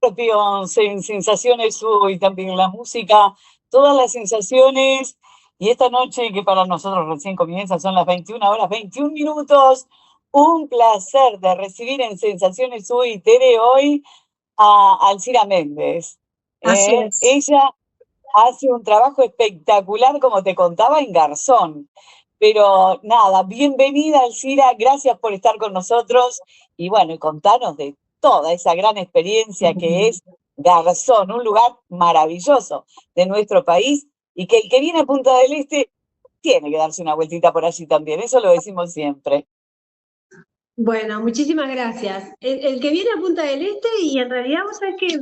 propio Sensaciones y también la música, todas las sensaciones. Y esta noche, que para nosotros recién comienza, son las 21 horas, 21 minutos. Un placer de recibir en Sensaciones y Tere hoy a Alcira Méndez. Así es. Ella hace un trabajo espectacular, como te contaba, en Garzón. Pero nada, bienvenida Alcira, gracias por estar con nosotros y bueno, y contanos de toda esa gran experiencia que es Garzón, un lugar maravilloso de nuestro país y que el que viene a Punta del Este tiene que darse una vueltita por allí también, eso lo decimos siempre. Bueno, muchísimas gracias. El que viene a Punta del Este, y en realidad vos sabés que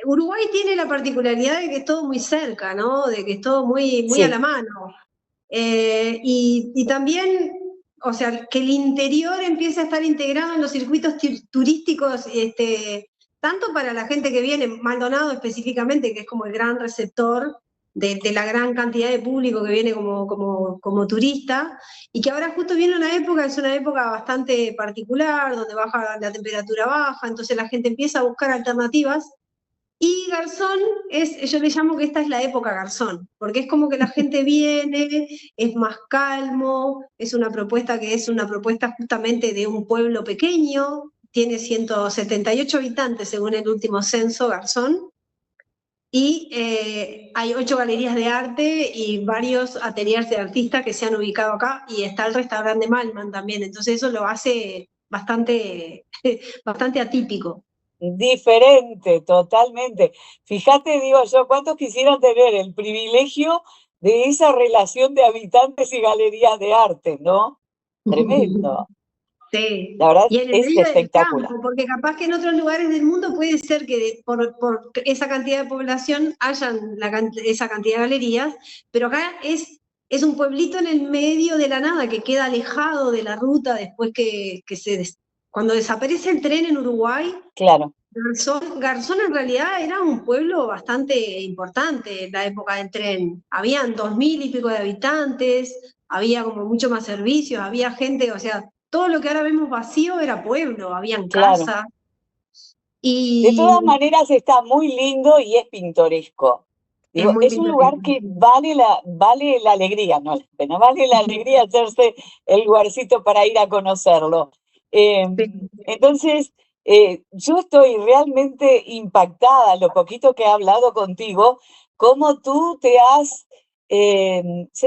Uruguay tiene la particularidad de que es todo muy cerca, ¿no? De que es todo muy a la Sí, mano. Y también, o sea, que el interior empiece a estar integrado en los circuitos turísticos, tanto para la gente que viene, Maldonado específicamente, que es como el gran receptor de la gran cantidad de público que viene como turista, y que ahora justo viene una época, es una época bastante particular, donde baja la temperatura baja, entonces la gente empieza a buscar alternativas. Y Garzón yo le llamo que esta es la época Garzón, porque es como que la gente viene, es más calmo, es una propuesta que es una propuesta justamente de un pueblo pequeño, tiene 178 habitantes según el último censo Garzón, y hay 8 galerías de arte y varios ateliers de artistas que se han ubicado acá, y está el restaurante de Malman también, entonces eso lo hace bastante, bastante atípico. diferente, totalmente. Fíjate, digo yo, ¿cuántos quisieran tener el privilegio de esa relación de habitantes y galerías de arte, ¿no? Tremendo. Sí, La verdad y en el es medio del espectacular. campo, porque capaz que en otros lugares del mundo puede ser que por esa cantidad de población hayan esa cantidad de galerías, pero acá es un pueblito en el medio de la nada que queda alejado de la ruta después cuando desaparece el tren en Uruguay. Claro, Garzón en realidad era un pueblo bastante importante en la época del tren. Habían 2000 y pico de habitantes, había como mucho más servicios, había gente, o sea, todo lo que ahora vemos vacío era pueblo, habían claro. casas. De Y todas maneras está muy lindo y es pintoresco. es Digo, muy es un lugar pintoresco. que vale la alegría, no la pena, vale la alegría hacerse el lugarcito para ir a conocerlo. Eh, Sí. entonces, yo estoy realmente impactada, lo poquito que he hablado contigo, cómo tú se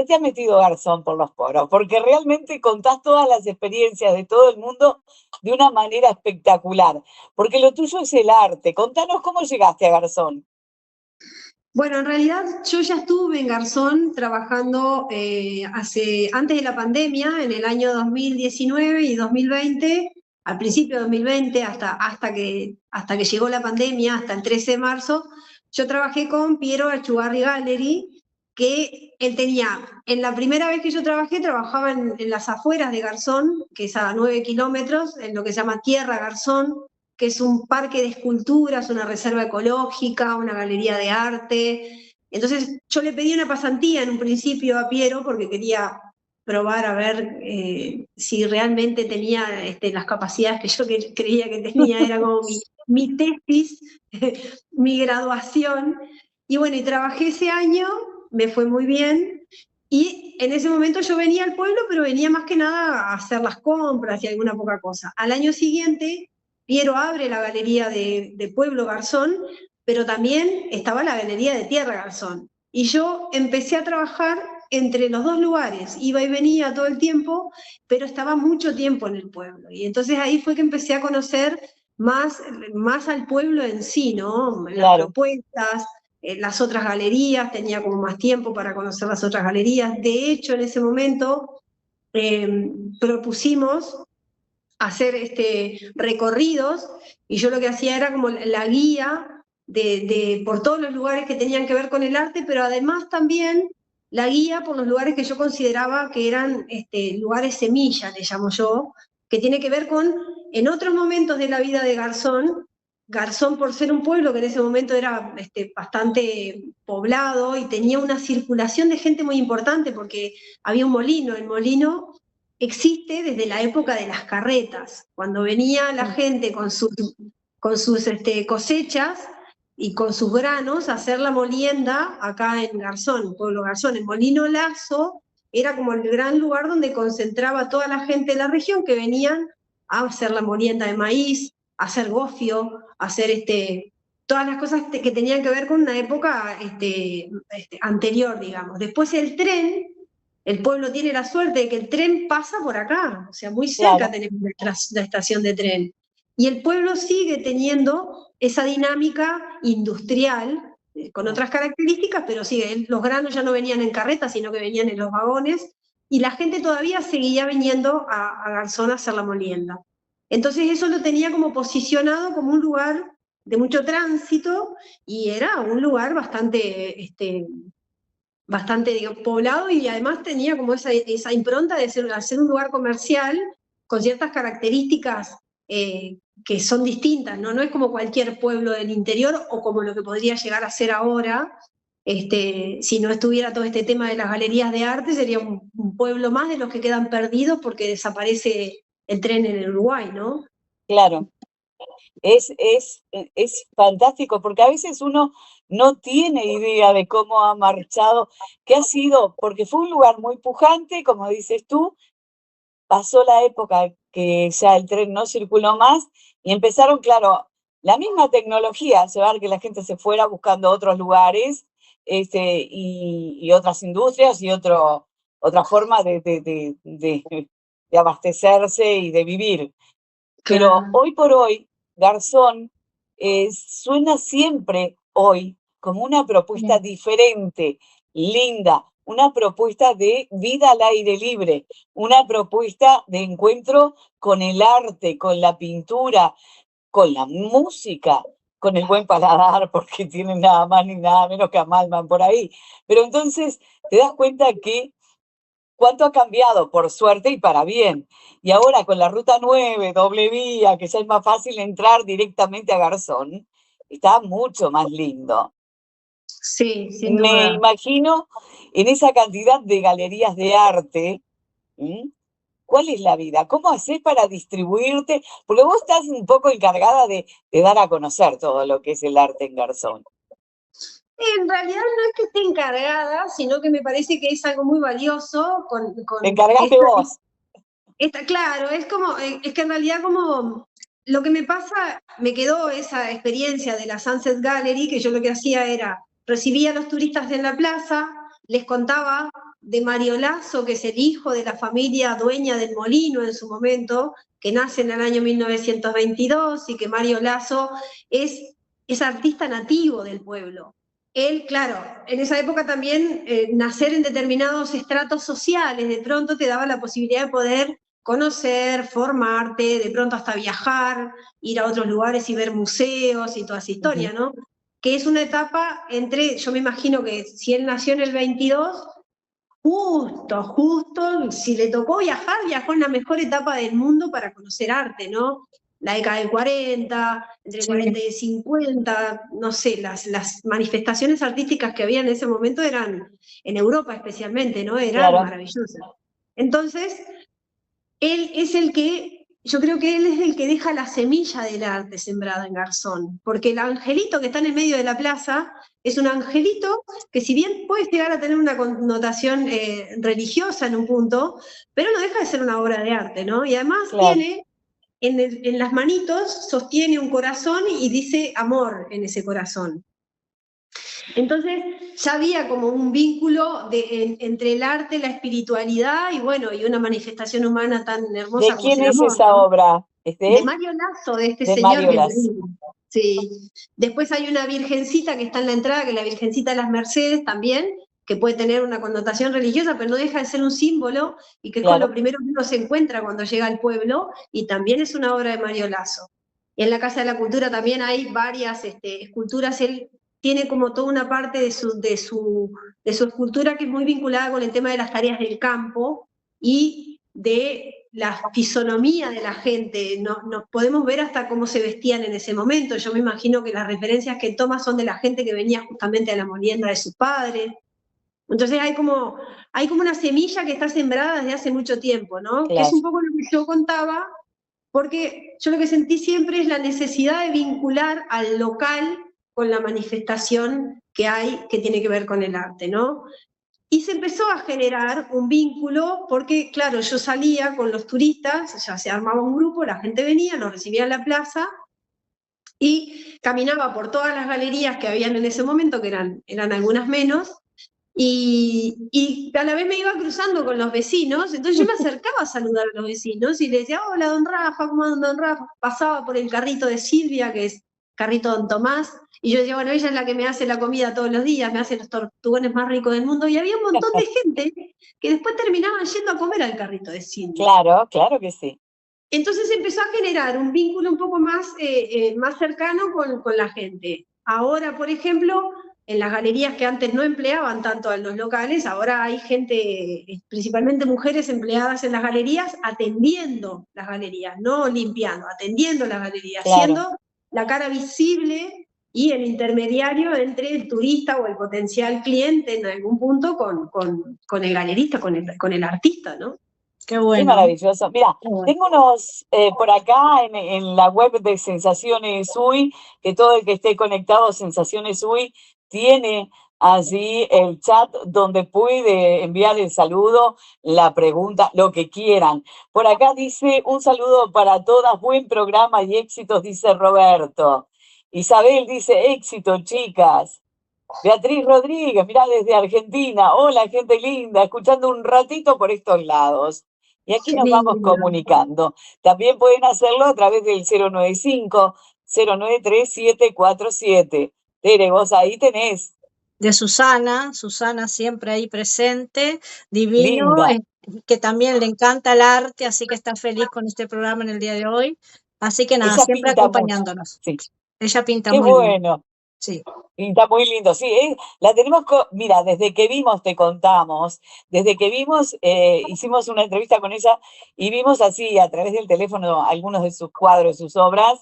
te ha metido Garzón por los poros, porque realmente contás todas las experiencias de todo el mundo de una manera espectacular, porque lo tuyo es el arte. Contanos cómo llegaste a Garzón. Bueno, en realidad yo ya estuve en Garzón trabajando antes de la pandemia, en el año 2019 y 2020, al principio de 2020, hasta que llegó la pandemia, hasta el 13 de marzo, yo trabajé con Piero Archugarri Gallery, que él tenía, en la primera vez que yo trabajé, trabajaba en las afueras de Garzón, que es a 9 kilómetros, en lo que se llama Tierra Garzón, que es un parque de esculturas, una reserva ecológica, una galería de arte. Entonces yo le pedí una pasantía en un principio a Piero porque quería probar a ver si realmente tenía las capacidades que yo creía que tenía, era como mi tesis, mi graduación. Y bueno, y trabajé ese año, me fue muy bien, y en ese momento yo venía al pueblo, pero venía más que nada a hacer las compras y alguna poca cosa. Al año siguiente Piero abre la galería de Pueblo Garzón, pero también estaba la galería de Tierra Garzón. Y yo empecé a trabajar entre los dos lugares, iba y venía todo el tiempo, pero estaba mucho tiempo en el pueblo. Y entonces ahí fue que empecé a conocer más al pueblo en sí, ¿no? Las Claro, propuestas, las otras galerías, tenía como más tiempo para conocer las otras galerías. De hecho, en ese momento propusimos hacer recorridos, y yo lo que hacía era como la guía por todos los lugares que tenían que ver con el arte, pero además también la guía por los lugares que yo consideraba que eran lugares semillas, le llamo yo, que tiene que ver con, en otros momentos de la vida de Garzón, Garzón por ser un pueblo que en ese momento era bastante poblado y tenía una circulación de gente muy importante porque había un molino, el molino existe desde la época de las carretas, cuando venía la gente con sus cosechas y con sus granos a hacer la molienda acá en Garzón, Pueblo Garzón. En Molino Lazo era como el gran lugar donde concentraba toda la gente de la región que venían a hacer la molienda de maíz, a hacer gofio, a hacer todas las cosas que tenían que ver con una época anterior, digamos. Después el pueblo tiene la suerte de que el tren pasa por acá, o sea, muy cerca Claro. tenemos la estación de tren. Y el pueblo sigue teniendo esa dinámica industrial, con otras características, pero sigue, los granos ya no venían en carretas, sino que venían en los vagones, y la gente todavía seguía viniendo a Garzón a hacer la molienda. Entonces eso lo tenía como posicionado como un lugar de mucho tránsito, y era un lugar bastante digamos, poblado, y además tenía como esa impronta de ser un lugar comercial con ciertas características que son distintas, ¿no? No es como cualquier pueblo del interior o como lo que podría llegar a ser ahora. Si no estuviera todo este tema de las galerías de arte, sería un pueblo más de los que quedan perdidos porque desaparece el tren en el Uruguay, ¿no? Claro. Es fantástico porque a veces uno no tiene idea de cómo ha marchado, qué ha sido, porque fue un lugar muy pujante, como dices tú, pasó la época que ya el tren no circuló más y empezaron, claro, la misma tecnología a llevar que la gente se fuera buscando otros lugares y otras industrias y otra forma de abastecerse y de vivir. Pero Claro. hoy por hoy, Garzón suena siempre hoy como una propuesta diferente, linda, una propuesta de vida al aire libre, una propuesta de encuentro con el arte, con la pintura, con la música, con el buen paladar, porque tienen nada más ni nada menos que a Malman por ahí. Pero entonces te das cuenta que cuánto ha cambiado, por suerte y para bien. Y ahora con la ruta 9, doble vía, que ya es más fácil entrar directamente a Garzón, está mucho más lindo. Sí, sin Me duda. imagino en esa cantidad de galerías de arte, ¿m? ¿Cuál es la vida? ¿Cómo haces para distribuirte? Porque vos estás un poco encargada de dar a conocer todo lo que es el arte en Garzón. En realidad no es que esté encargada, sino que me parece que es algo muy valioso Te con encargaste vos. claro, es que en realidad como lo que me pasa, me quedó esa experiencia de la Sunset Gallery, que yo lo que hacía era, recibía a los turistas en la plaza, les contaba de Mario Lasso, que es el hijo de la familia dueña del molino en su momento, que nace en el año 1922 y que Mario Lasso es artista nativo del pueblo. Él, claro, en esa época también nacer en determinados estratos sociales de pronto te daba la posibilidad de poder conocer, formarte, de pronto hasta viajar, ir a otros lugares y ver museos y toda esa historia, ¿no? Que es una etapa entre, yo me imagino que si él nació en el 22, justo, si le tocó viajar, viajó en la mejor etapa del mundo para conocer arte, ¿no? La década del 40, entre el 40 y el 50, no sé, las manifestaciones artísticas que había en ese momento eran, en Europa especialmente, ¿no? Eran Claro. maravillosas. Entonces, él es el que, yo creo que él es el que deja la semilla del arte sembrada en Garzón, porque el angelito que está en el medio de la plaza es un angelito que si bien puede llegar a tener una connotación religiosa en un punto, pero no deja de ser una obra de arte, ¿no? Y además Claro. tiene, en las manitos, sostiene un corazón y dice amor en ese corazón. Entonces ya había como un vínculo entre el arte, la espiritualidad y bueno, y una manifestación humana tan ¿De hermosa como es quién el es amor, esa ¿no? obra? ¿Es de De él? Mario Lazo, de este De señor Mario que te Las. digo. Sí. Después hay una virgencita que está en la entrada, que es la Virgencita de las Mercedes también, que puede tener una connotación religiosa, pero no deja de ser un símbolo y que es con lo Claro. primero que uno se encuentra cuando llega al pueblo, y también es una obra de Mario Lazo. Y en la Casa de la Cultura también hay varias esculturas. Él tiene como toda una parte de su escultura que es muy vinculada con el tema de las tareas del campo y de la fisonomía de la gente. Nos podemos ver hasta cómo se vestían en ese momento. Yo me imagino que las referencias que toma son de la gente que venía justamente a la molienda de sus padres. Entonces hay como una semilla que está sembrada desde hace mucho tiempo, ¿no? Que es Claro. un poco lo que yo contaba porque yo lo que sentí siempre es la necesidad de vincular al local con la manifestación que hay, que tiene que ver con el arte, ¿no? Y se empezó a generar un vínculo, porque claro, yo salía con los turistas, ya se armaba un grupo, la gente venía, nos recibía en la plaza, y caminaba por todas las galerías que habían en ese momento, que eran algunas menos, y a la vez me iba cruzando con los vecinos, entonces yo me acercaba a saludar a los vecinos y les decía, hola, don Rafa, ¿cómo anda, don Rafa? Pasaba por el carrito de Silvia, que es carrito don Tomás, y yo decía, bueno, ella es la que me hace la comida todos los días, me hace los tortugones más ricos del mundo, y había un montón de gente que después terminaban yendo a comer al carrito de Silvia. Claro, claro que sí. Entonces empezó a generar un vínculo un poco más cercano con la gente. Ahora, por ejemplo, en las galerías que antes no empleaban tanto a los locales, ahora hay gente, principalmente mujeres empleadas en las galerías, atendiendo las galerías, no limpiando, atendiendo las galerías, Claro. siendo la cara visible y el intermediario entre el turista o el potencial cliente en algún punto con el galerista, con el artista, ¿no? Qué Qué bueno. maravilloso. Mira, Qué bueno. tengo unos por acá en la web de Sensaciones UI, que todo el que esté conectado a Sensaciones UI tiene allí el chat donde puede enviar el saludo, la pregunta, lo que quieran. Por acá dice un saludo para todas, buen programa y éxitos, dice Roberto. Isabel dice éxito, chicas. Beatriz Rodríguez, mirá desde Argentina. Hola, gente linda, escuchando un ratito por estos lados. Y aquí Qué nos vamos lindo. comunicando. También pueden hacerlo a través del 095-093-747. Tere, vos ahí tenés. De Susana siempre ahí presente, divino, Linda. que también le encanta el arte, así que está feliz con este programa en el día de hoy. Así que nada, Ella siempre pinta mucho. acompañándonos. Sí. Ella pinta Qué muy bien. bueno. Sí. Pinta muy lindo, sí, la tenemos, mira, desde que vimos, te contamos, desde que vimos, hicimos una entrevista con ella y vimos así a través del teléfono algunos de sus cuadros, sus obras,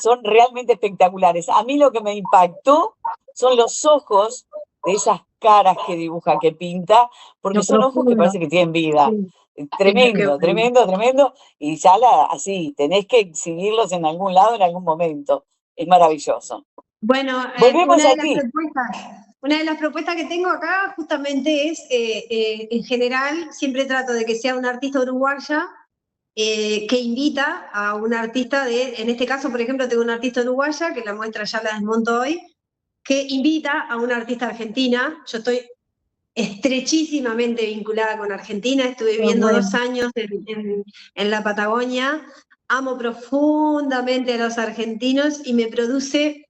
son realmente espectaculares. A mí lo que me impactó son los ojos de esas caras que dibuja, que pinta, porque Lo son ojos que profundo. parece que tienen vida. Sí. Tremendo, tremendo, tremendo, y ya así, tenés que exhibirlos en algún lado, en algún momento. Es maravilloso. Bueno, Volvemos a ti. una de las propuestas que tengo acá justamente es, en general, siempre trato de que sea una artista uruguaya que invita a un artista en este caso, por ejemplo, tengo una artista uruguaya, que la muestra ya la desmonto hoy, que invita a una artista argentina. Yo estoy estrechísimamente vinculada con Argentina, estuve viviendo 2 años en la Patagonia, amo profundamente a los argentinos y me produce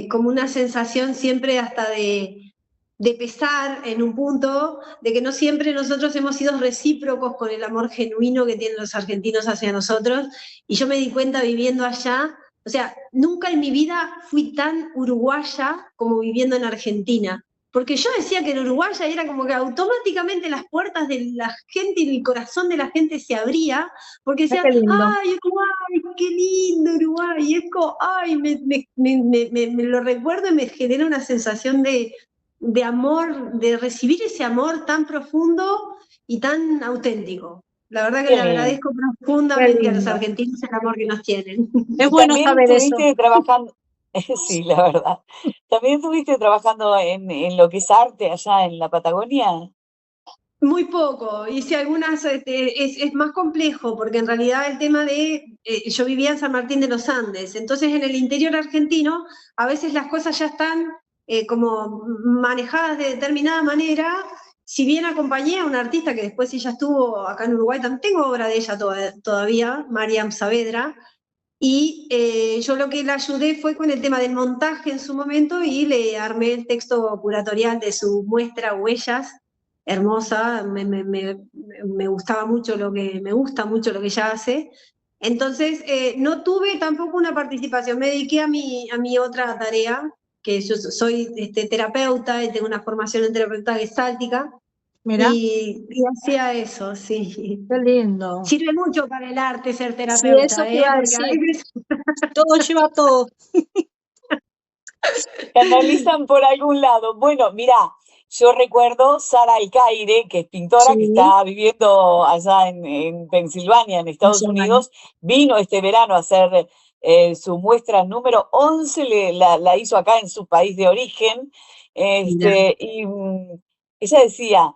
como una sensación siempre hasta de pesar en un punto, de que no siempre nosotros hemos sido recíprocos con el amor genuino que tienen los argentinos hacia nosotros, y yo me di cuenta viviendo allá, o sea, nunca en mi vida fui tan uruguaya como viviendo en Argentina, porque yo decía que en Uruguay era como que automáticamente las puertas de la gente y el corazón de la gente se abría, porque decían, ¡ay, Uruguay, qué lindo Uruguay! Y es como, ¡ay, me lo recuerdo y me genera una sensación de amor, de recibir ese amor tan profundo y tan auténtico. La verdad que le agradezco profundamente a los argentinos el amor que nos tienen. Es bueno saber eso. También estuviste trabajando, sí, la verdad. ¿También estuviste trabajando en lo que es arte allá en la Patagonia? Muy poco, hice algunas, es más complejo, porque en realidad el tema yo vivía en San Martín de los Andes, entonces en el interior argentino a veces las cosas ya están como manejadas de determinada manera. Si bien acompañé a una artista que después ella estuvo acá en Uruguay, también tengo obra de ella todavía, Mariam Saavedra, y yo lo que la ayudé fue con el tema del montaje en su momento y le armé el texto curatorial de su muestra Huellas, hermosa, me gustaba mucho me gusta mucho lo que ella hace. Entonces, no tuve tampoco una participación, me dediqué a mi otra tarea, que yo soy terapeuta y tengo una formación en terapeuta gestáltica. Mirá. Y hacía eso, sí. Qué lindo. Sirve mucho para el arte ser terapeuta, sí, eso te iba a porque decir. veces... Todo lleva todo. Canalizan por algún lado. Bueno, mirá, Yo recuerdo Sara Alcaire, que es pintora, que Sí, está viviendo allá en Pensilvania, en Estados Pensilvania. Unidos, vino este verano a hacer su muestra número 11, la hizo acá en su país de origen, Mira, y ella decía,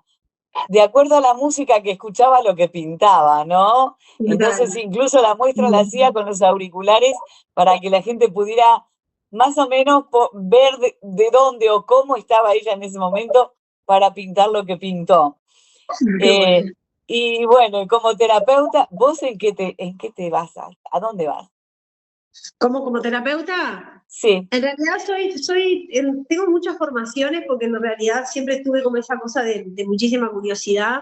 de acuerdo a la música que escuchaba, lo que pintaba, ¿no? Entonces total. incluso la muestra la hacía con los auriculares para que la gente pudiera más o menos ver de dónde o cómo estaba ella en ese momento para pintar lo que pintó. Qué Eh, bueno. y bueno, como terapeuta, ¿vos en qué te vas? ¿A dónde vas? Como terapeuta, Sí. en realidad tengo muchas formaciones porque en realidad siempre estuve como esa cosa de muchísima curiosidad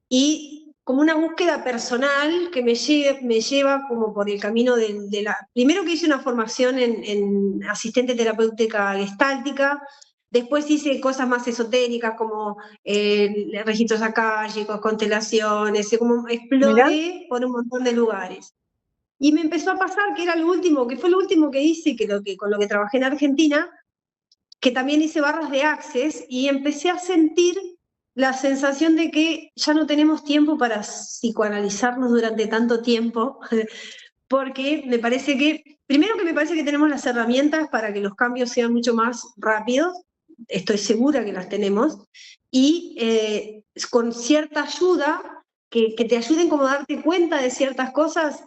y como una búsqueda personal que me lleva como por el camino de la... Primero que hice una formación en asistente terapéutica gestáltica, después hice cosas más esotéricas como registros akáshicos, constelaciones, como Mira, exploré por un montón de lugares. Y me empezó a pasar que era lo último, que fue lo último que hice, con lo que trabajé en Argentina, que también hice barras de Access y empecé a sentir la sensación de que ya no tenemos tiempo para psicoanalizarnos durante tanto tiempo, porque me parece primero que me parece que tenemos las herramientas para que los cambios sean mucho más rápidos, estoy segura que las tenemos, y con cierta ayuda, que te ayuden como a darte cuenta de ciertas cosas,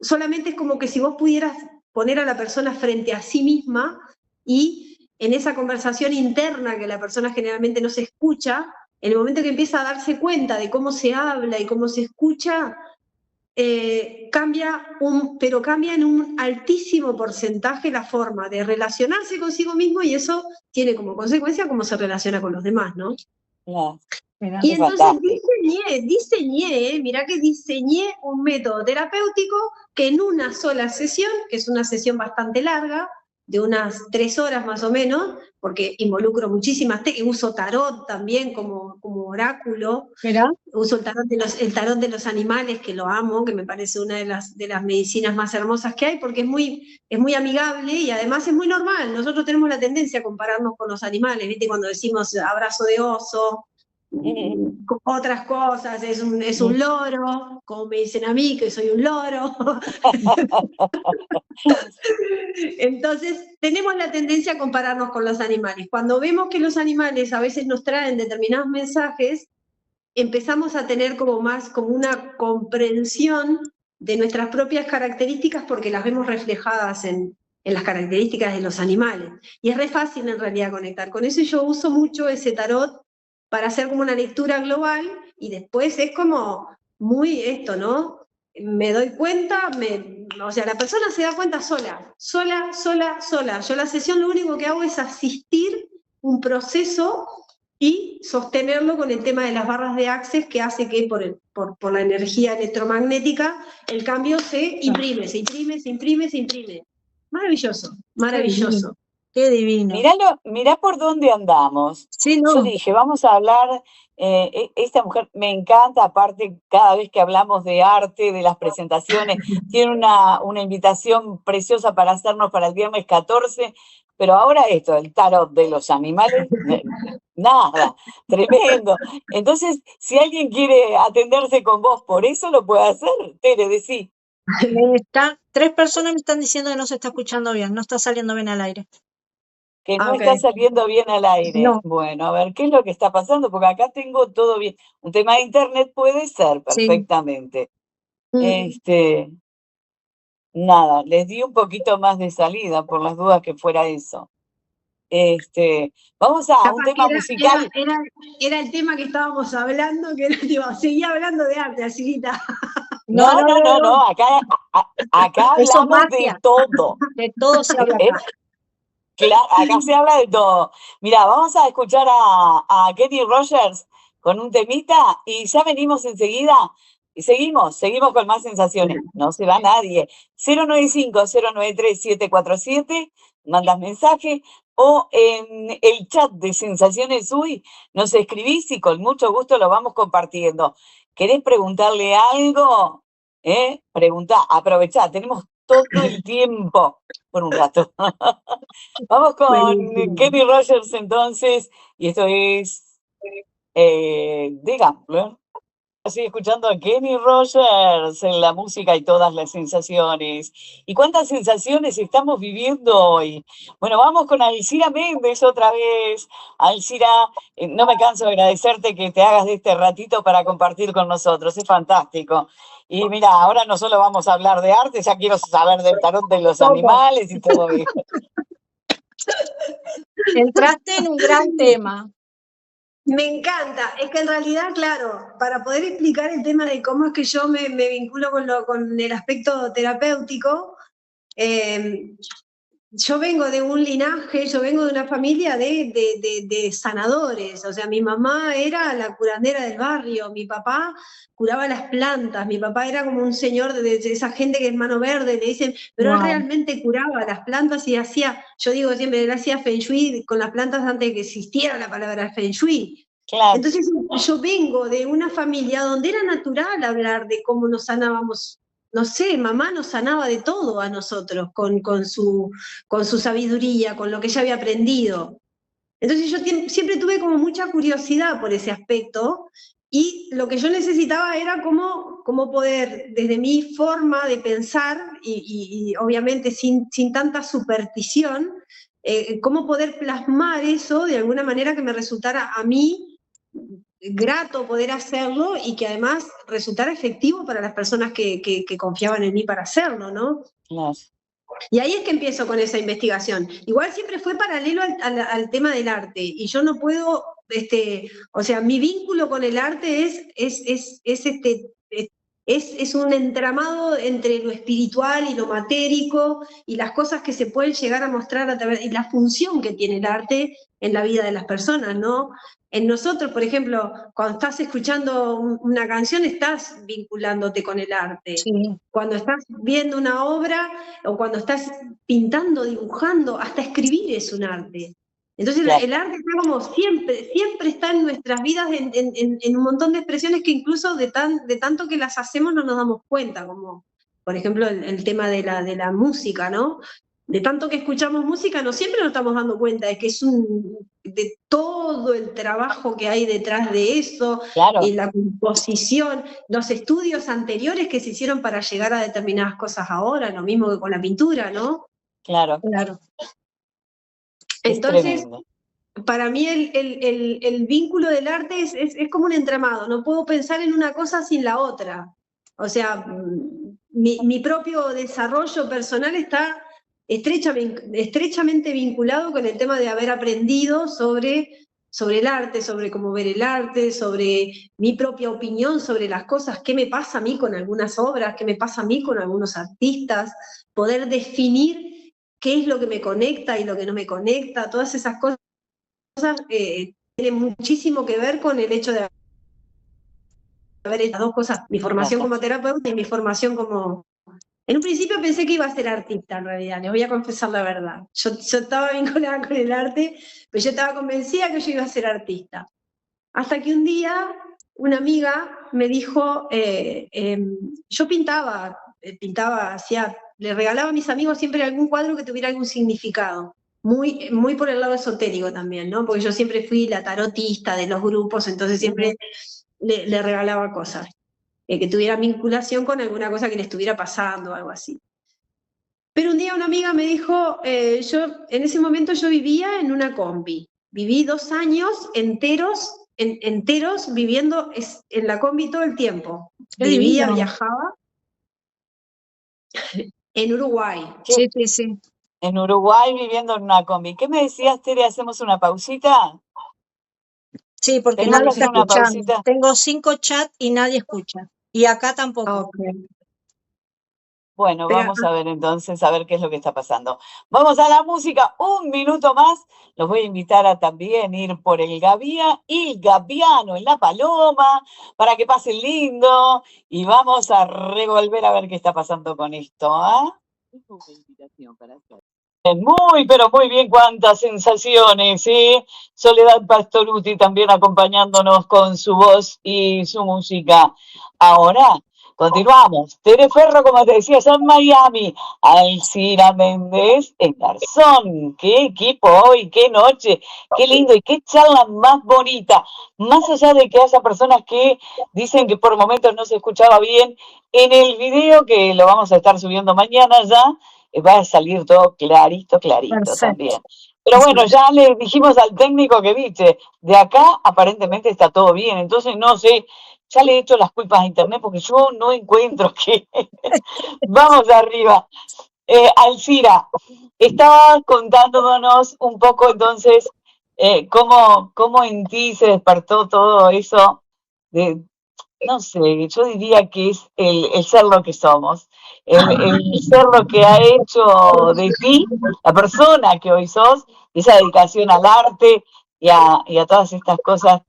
solamente es como que si vos pudieras poner a la persona frente a sí misma y en esa conversación interna que la persona generalmente no se escucha, en el momento que empieza a darse cuenta de cómo se habla y cómo se escucha, pero cambia en un altísimo porcentaje la forma de relacionarse consigo mismo y eso tiene como consecuencia cómo se relaciona con los demás, ¿no? No, mira. Y es entonces fantástico. mirá que diseñé un método terapéutico que en una sola sesión, que es una sesión bastante larga, de unas 3 horas más o menos, porque involucro muchísimas técnicas, uso tarot también como oráculo, Mira, uso el tarot de los animales, que lo amo, que me parece una de las medicinas más hermosas que hay, porque es muy amigable y además es muy normal. Nosotros tenemos la tendencia a compararnos con los animales, ¿viste? Cuando decimos abrazo de oso, otras cosas, es un loro, como me dicen a mí, que soy un loro. Entonces, tenemos la tendencia a compararnos con los animales. Cuando vemos que los animales a veces nos traen determinados mensajes, empezamos a tener como una comprensión de nuestras propias características porque las vemos reflejadas en las características de los animales. Y es re fácil en realidad conectar con eso y yo uso mucho ese tarot para hacer como una lectura global y después es como muy esto, ¿no? Me doy cuenta, o sea, la persona se da cuenta sola, sola, sola, sola. Yo la sesión lo único que hago es asistir un proceso y sostenerlo con el tema de las barras de Access que hace que por la energía electromagnética el cambio se imprime, se imprime, se imprime, se imprime. Maravilloso, qué divino, maravilloso. qué divino. Mirá por dónde andamos. Sí, Yo no, dije, vamos a hablar, esta mujer me encanta, aparte cada vez que hablamos de arte, de las presentaciones, tiene una invitación preciosa para hacernos para el viernes 14, pero ahora esto, el tarot de los animales, nada, tremendo. Entonces, si alguien quiere atenderse con vos por eso, lo puede hacer, Tere, decí, 3 personas me están diciendo que no se está escuchando bien, no está saliendo bien al aire. que no Ok. está saliendo bien al aire. No, Bueno, a ver, ¿qué es lo que está pasando? Porque acá tengo todo bien. Un tema de internet puede ser sí. perfectamente. Mm. Este, nada, les di un poquito más de salida por las dudas que fuera eso. Vamos a un Capaz que tema musical. era el tema que estábamos hablando, que era, tipo, seguía hablando de arte, Asilita. No, No, no, no, no, no, no. no, acá Eso es hablamos de magia. todo. De todo se habla acá. Claro, acá se habla de todo. Mira, vamos a escuchar a Kenny Rogers con un temita y ya venimos enseguida. Y seguimos con más sensaciones. No se va nadie. 095-093-747, mandas mensaje o en el chat de Sensaciones UI nos escribís y con mucho gusto lo vamos compartiendo. ¿Querés preguntarle algo? Preguntá, aprovechá, tenemos todo el tiempo. por un rato. Vamos con Buenísimo. Kenny Rogers entonces, y esto es The Gambler. Así escuchando a Kenny Rogers en la música y todas las sensaciones. ¿Y cuántas sensaciones estamos viviendo hoy? Bueno, vamos con Alcira Méndez otra vez. Alcira, no me canso de agradecerte que te hagas de este ratito para compartir con nosotros. Es fantástico. Y mira, ahora no solo vamos a hablar de arte, ya quiero saber del tarot de los animales y todo eso. Entraste en un gran tema. Me encanta, es que en realidad, claro, para poder explicar el tema de cómo es que yo me vinculo con el aspecto terapéutico, yo vengo de un linaje, yo vengo de una familia de sanadores, o sea, mi mamá era la curandera del barrio, mi papá curaba las plantas, mi papá era como un señor de esa gente que es mano verde, le dicen, pero él Wow. realmente curaba las plantas y hacía, yo digo siempre, él hacía feng shui con las plantas antes de que existiera la palabra feng shui. Claro. Entonces yo vengo de una familia donde era natural hablar de cómo nos sanábamos. No sé, mamá nos sanaba de todo a nosotros con su sabiduría, con lo que ella había aprendido. Entonces yo siempre tuve como mucha curiosidad por ese aspecto y lo que yo necesitaba era cómo poder, desde mi forma de pensar y obviamente sin tanta superstición, cómo poder plasmar eso de alguna manera que me resultara a mí grato poder hacerlo y que además resultara efectivo para las personas que confiaban en mí para hacerlo, ¿no? Claro. Y ahí es que empiezo con esa investigación. Igual siempre fue paralelo al tema del arte, y yo no puedo, o sea, mi vínculo con el arte es un entramado entre lo espiritual y lo matérico, y las cosas que se pueden llegar a mostrar a través, y la función que tiene el arte en la vida de las personas, ¿no? En nosotros, por ejemplo, cuando estás escuchando una canción, estás vinculándote con el arte. Sí. Cuando estás viendo una obra o cuando estás pintando, dibujando, hasta escribir es un arte. Entonces Claro. el arte está como siempre está en nuestras vidas en un montón de expresiones que incluso de tanto que las hacemos no nos damos cuenta, como por ejemplo el tema de la música, ¿no? De tanto que escuchamos música, no siempre nos estamos dando cuenta de que es de todo el trabajo que hay detrás de eso, Claro. la composición, los estudios anteriores que se hicieron para llegar a determinadas cosas ahora, lo mismo que con la pintura, ¿no? Claro. Claro. Entonces, tremendo. para mí el vínculo del arte es como un entramado, no puedo pensar en una cosa sin la otra. O sea, mi propio desarrollo personal está estrechamente vinculado con el tema de haber aprendido sobre el arte, sobre cómo ver el arte, sobre mi propia opinión sobre las cosas, qué me pasa a mí con algunas obras, qué me pasa a mí con algunos artistas, poder definir qué es lo que me conecta y lo que no me conecta, todas esas cosas tienen muchísimo que ver con el hecho de haber hecho las dos cosas, mi formación como terapeuta y mi formación como... En un principio pensé que iba a ser artista, en realidad, les voy a confesar la verdad. Yo estaba vinculada con el arte, pero yo estaba convencida que yo iba a ser artista. Hasta que un día una amiga me dijo, yo pintaba, le regalaba a mis amigos siempre algún cuadro que tuviera algún significado. Muy por el lado esotérico también, ¿no? Porque yo siempre fui la tarotista de los grupos, entonces siempre le regalaba cosas que tuvieran vinculación con alguna cosa que le estuviera pasando o algo así. Pero un día una amiga me dijo, en ese momento yo vivía en una combi, viví 2 años enteros viviendo en la combi todo el tiempo. Vivía, viajaba en Uruguay. Sí, sí, sí. En Uruguay viviendo en una combi. ¿Qué me decías, Tere? ¿Hacemos una pausita? Sí, porque Tenemos nadie que está hacer una escuchando. pausita. Tengo 5 chats y nadie escucha. Y acá tampoco. Okay. Bueno, Pero, vamos a ver entonces, a ver qué es lo que está pasando. Vamos a la música, un minuto más. Los voy a invitar a también ir por el Gaviano en La Paloma, para que pasen lindo. Y vamos a revolver a ver qué está pasando con esto, ¿ah? Muy, pero muy bien, cuántas sensaciones, ¿sí? Soledad Pastoruti también acompañándonos con su voz y su música. Ahora Continuamos. Tere Ferro, como te decía, en Miami. Alcira Méndez en Garzón. Qué equipo hoy, qué noche, qué lindo y qué charla más bonita. Más allá de que haya personas que dicen que por momentos no se escuchaba bien, en el video que lo vamos a estar subiendo mañana ya, va a salir todo clarito, clarito también. Perfecto. Pero bueno, ya le dijimos al técnico que viste, de acá aparentemente está todo bien, entonces no sé, ya le he hecho las culpas a internet porque yo no encuentro que... Vamos arriba. Alcira, estabas contándonos un poco entonces cómo en ti se despertó todo eso de, no sé, yo diría que es el ser lo que somos, el ser lo que ha hecho de ti, la persona que hoy sos, esa dedicación al arte y a todas estas cosas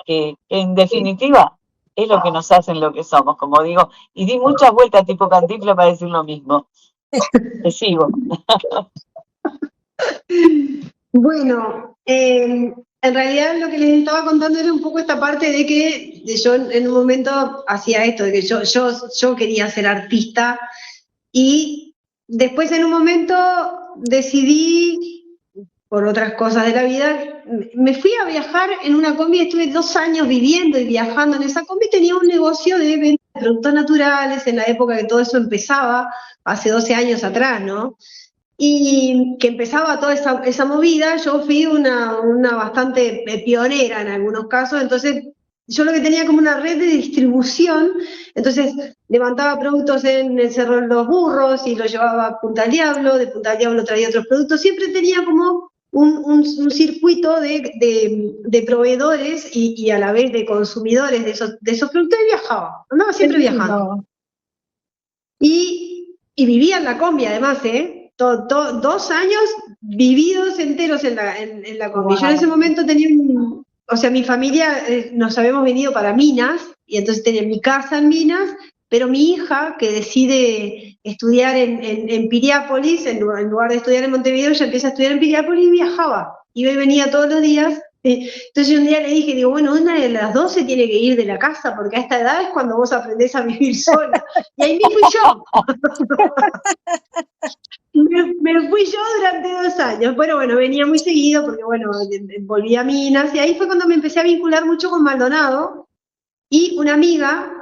que en definitiva es lo que nos hacen lo que somos, como digo, y di muchas vueltas tipo Cantinflas para decir lo mismo. Te sigo. Bueno, en realidad lo que les estaba contando era un poco esta parte de que yo en un momento hacía esto, de que yo quería ser artista y después en un momento decidí, por otras cosas de la vida, me fui a viajar en una combi, estuve 2 años viviendo y viajando en esa combi, tenía un negocio de venta de productos naturales en la época que todo eso empezaba, hace 12 años atrás, ¿no? Y que empezaba toda esa movida, yo fui una bastante pionera en algunos casos, entonces yo lo que tenía como una red de distribución, entonces levantaba productos en el Cerro de los Burros y los llevaba a Punta del Diablo, de Punta del Diablo traía otros productos, siempre tenía como un circuito de proveedores y a la vez de consumidores de esos productos y viajaba, andaba siempre viajando. Y vivía en la combi además, 2 años vividos enteros en la combi. Wow. Yo en ese momento tenía o sea, mi familia nos habíamos venido para Minas, y entonces tenía mi casa en Minas, pero mi hija, que decide estudiar en Piriápolis, en lugar de estudiar en Montevideo, ella empieza a estudiar en Piriápolis y viajaba. Iba y venía todos los días. Entonces un día le dije, digo, bueno, una de las 12 tiene que ir de la casa, porque a esta edad es cuando vos aprendés a vivir sola. Y ahí me fui yo. Me fui yo durante 2 años. Bueno, venía muy seguido porque, bueno, volví a Minas y ahí fue cuando me empecé a vincular mucho con Maldonado. Y una amiga,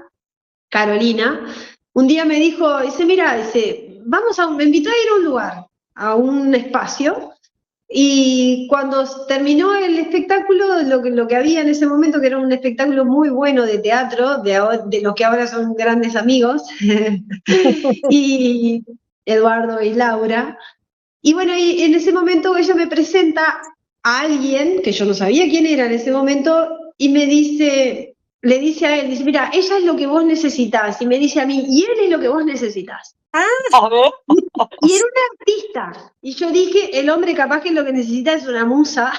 Carolina, un día me dijo, mira, me invitó a ir a un lugar, a un espacio, y cuando terminó el espectáculo, lo que había en ese momento, que era un espectáculo muy bueno de teatro, de los que ahora son grandes amigos, y Eduardo y Laura, y bueno, y en ese momento ella me presenta a alguien, que yo no sabía quién era en ese momento, y le dice a él, mira, ella es lo que vos necesitas, y me dice a mí, y él es lo que vos necesitas. A ver. Y era un artista, y yo dije, el hombre capaz que lo que necesita es una musa,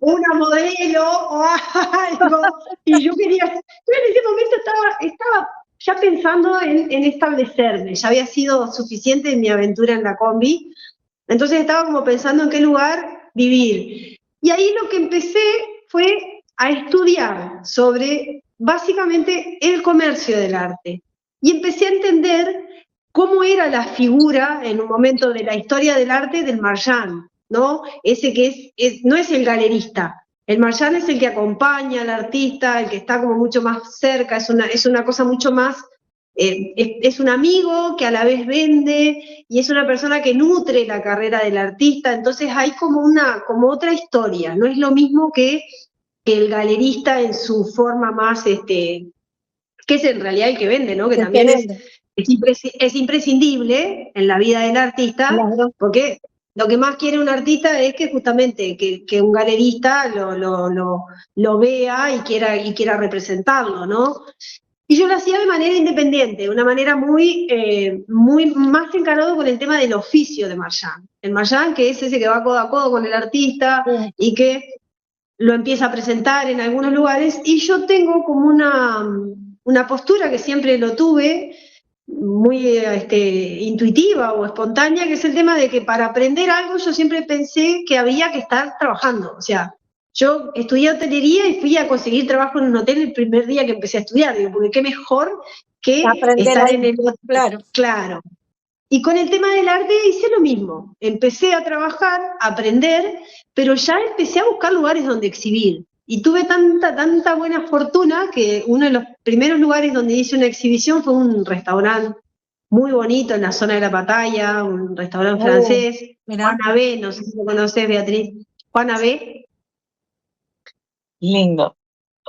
una modelo o algo, y yo en ese momento estaba ya pensando en establecerme, ya había sido suficiente en mi aventura en la combi, entonces estaba como pensando en qué lugar vivir. Y ahí lo que empecé fue a estudiar sobre básicamente el comercio del arte. Y empecé a entender cómo era la figura en un momento de la historia del arte del marchand, ¿no? Ese que no es el galerista. El marchand es el que acompaña al artista, el que está como mucho más cerca, es una cosa mucho más, es un amigo que a la vez vende y es una persona que nutre la carrera del artista, entonces hay como otra historia, no es lo mismo que el galerista en su forma más, que es en realidad el que vende, ¿no? Que también es imprescindible en la vida del artista, claro. Porque lo que más quiere un artista es que justamente que un galerista lo vea y quiera representarlo, ¿no? Y yo lo hacía de manera independiente, una manera muy más encarado con el tema del oficio de marchand. El marchand, que es ese que va codo a codo con el artista y que lo empieza a presentar en algunos lugares, y yo tengo como una postura que siempre lo tuve, muy intuitiva o espontánea, que es el tema de que para aprender algo yo siempre pensé que había que estar trabajando, o sea, Yo estudié hotelería y fui a conseguir trabajo en un hotel el primer día que empecé a estudiar, digo, porque qué mejor que Aprender estar ahí, en el hotel. claro. Claro. Y con el tema del arte hice lo mismo. Empecé a trabajar, a aprender, pero ya empecé a buscar lugares donde exhibir. Y tuve tanta buena fortuna que uno de los primeros lugares donde hice una exhibición fue un restaurante muy bonito en la zona de La Pataya, un restaurante francés, Mirá, Juana B, no sé si lo conoces, Beatriz. Juana B. Lindo.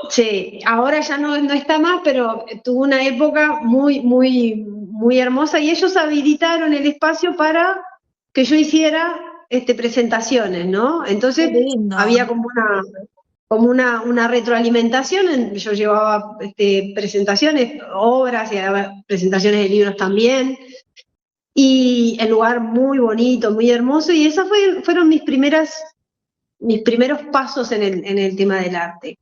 Sí, ahora ya no está más, pero tuvo una época muy hermosa y ellos habilitaron el espacio para que yo hiciera presentaciones, ¿no? qué Entonces lindo. había una retroalimentación, yo llevaba presentaciones, obras y presentaciones de libros también, y el lugar muy bonito, muy hermoso, y esos fueron mis primeros pasos en el tema del arte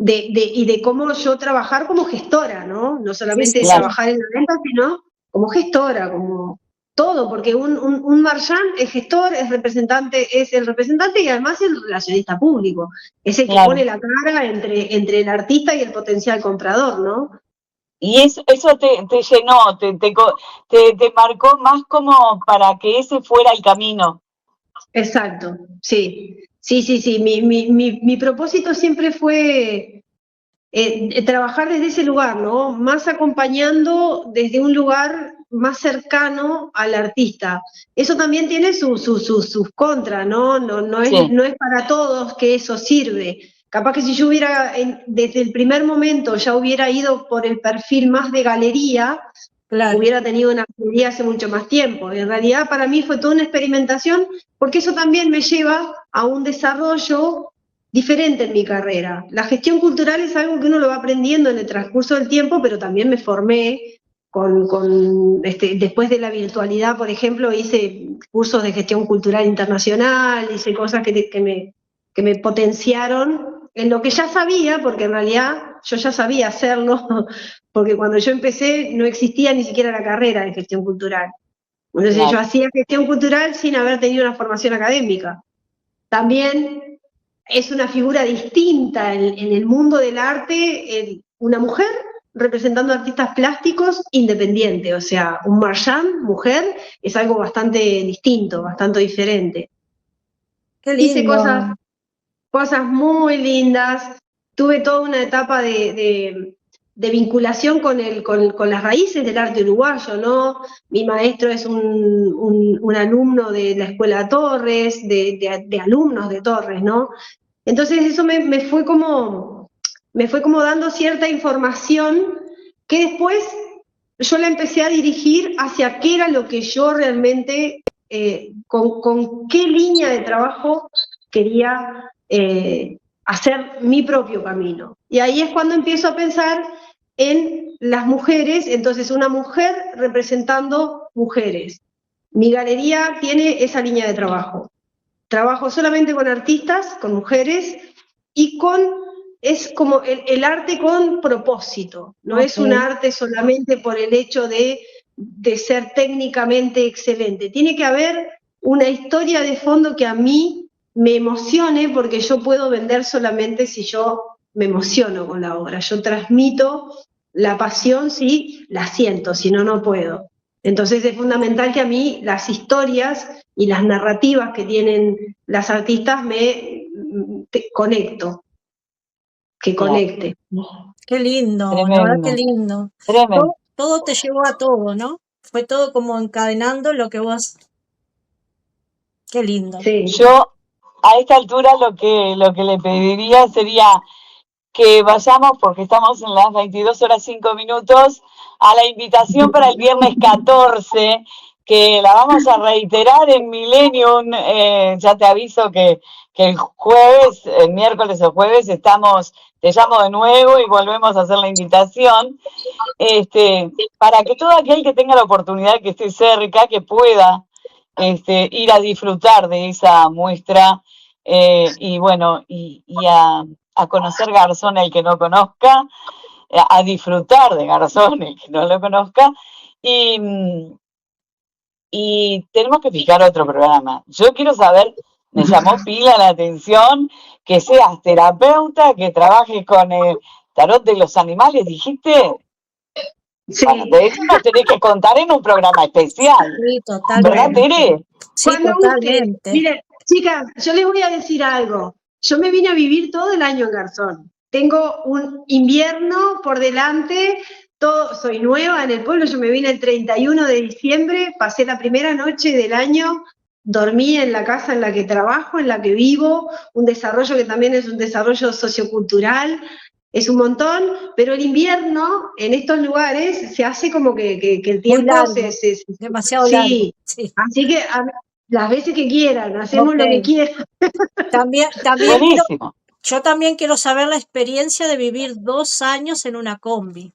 y de cómo yo trabajar como gestora, ¿no? No Sí, solamente sí, de sí. Claro. trabajar en la venta, sino como gestora, como todo, porque un marchand es gestor, es el representante y además el relacionista público, es el que Claro. pone la cara entre el artista y el potencial comprador, ¿no? Y eso te llenó, te marcó más como para que ese fuera el camino. Exacto, sí. Sí. Mi propósito siempre fue trabajar desde ese lugar, ¿no? Más acompañando desde un lugar más cercano al artista. Eso también tiene sus contras, ¿no? Sí, No es para todos que eso sirve. Capaz que si yo hubiera, desde el primer momento, ya hubiera ido por el perfil más de galería, Claro. hubiera tenido una galería hace mucho más tiempo. En realidad, para mí fue toda una experimentación, porque eso también me lleva a un desarrollo diferente en mi carrera. La gestión cultural es algo que uno lo va aprendiendo en el transcurso del tiempo, pero también me formé después de la virtualidad, por ejemplo, hice cursos de gestión cultural internacional, hice cosas que me potenciaron en lo que ya sabía, porque en realidad yo ya sabía hacerlo, porque cuando yo empecé no existía ni siquiera la carrera de gestión cultural. Entonces yo claro, hacía gestión cultural sin haber tenido una formación académica. También es una figura distinta en el mundo del arte, una mujer representando artistas plásticos independiente, o sea, un marchand, mujer, es algo bastante distinto, bastante diferente. Qué Hice lindo. cosas muy lindas, tuve toda una etapa de vinculación con las raíces del arte uruguayo, ¿no? Mi maestro es un alumno de la Escuela Torres, de alumnos de Torres, ¿no? Entonces eso me fue como dando cierta información que después yo la empecé a dirigir hacia qué era lo que yo realmente, con qué línea de trabajo quería hacer mi propio camino. Y ahí es cuando empiezo a pensar en las mujeres, entonces una mujer representando mujeres. Mi galería tiene esa línea de trabajo. Trabajo solamente con artistas, con mujeres, y es como el arte con propósito, no Ok, es un arte solamente por el hecho de ser técnicamente excelente. Tiene que haber una historia de fondo que a mí me emocione, porque yo puedo vender solamente si yo me emociono con la obra. Yo transmito la pasión si la siento, si no, no puedo. Entonces es fundamental que a mí las historias y las narrativas que tienen las artistas conecto, que claro. conecte. qué lindo, la verdad que Tremendo, lindo. tremendo. Todo te llevó a todo, ¿no? Fue todo como encadenando lo que vos, qué lindo. Sí. Yo a esta altura lo que le pediría sería que vayamos, porque estamos en las 22 horas 5 minutos, a la invitación para el viernes 14, que la vamos a reiterar en Millennium. Ya te aviso que el jueves, el miércoles o jueves, te llamo de nuevo y volvemos a hacer la invitación, para que todo aquel que tenga la oportunidad, que esté cerca, que pueda ir a disfrutar de esa muestra, y bueno, y a conocer Garzón el que no conozca, a disfrutar de Garzón el que no lo conozca, y, y tenemos que fijar otro programa. Yo quiero saber Me llamó pila la atención que seas terapeuta, que trabajes con el tarot de los animales, ¿dijiste? Sí. Bueno, de eso nos tenés que contar en un programa especial. Sí, ¿Verdad, totalmente. Tere? Sí, Cuando guste. totalmente. Miren, chicas, yo les voy a decir algo. Yo me vine a vivir todo el año en Garzón. Tengo un invierno por delante, soy nueva en el pueblo, yo me vine el 31 de diciembre, pasé la primera noche del año, dormí en la casa en la que trabajo, en la que vivo, un desarrollo que también es un desarrollo sociocultural, es un montón, pero el invierno en estos lugares se hace como que el Muy tiempo largo, demasiado largo. sí, Sí. así que las veces que quieran, hacemos lo que Ok. quieran. También Buenísimo. yo también quiero saber la experiencia de vivir 2 años en una combi.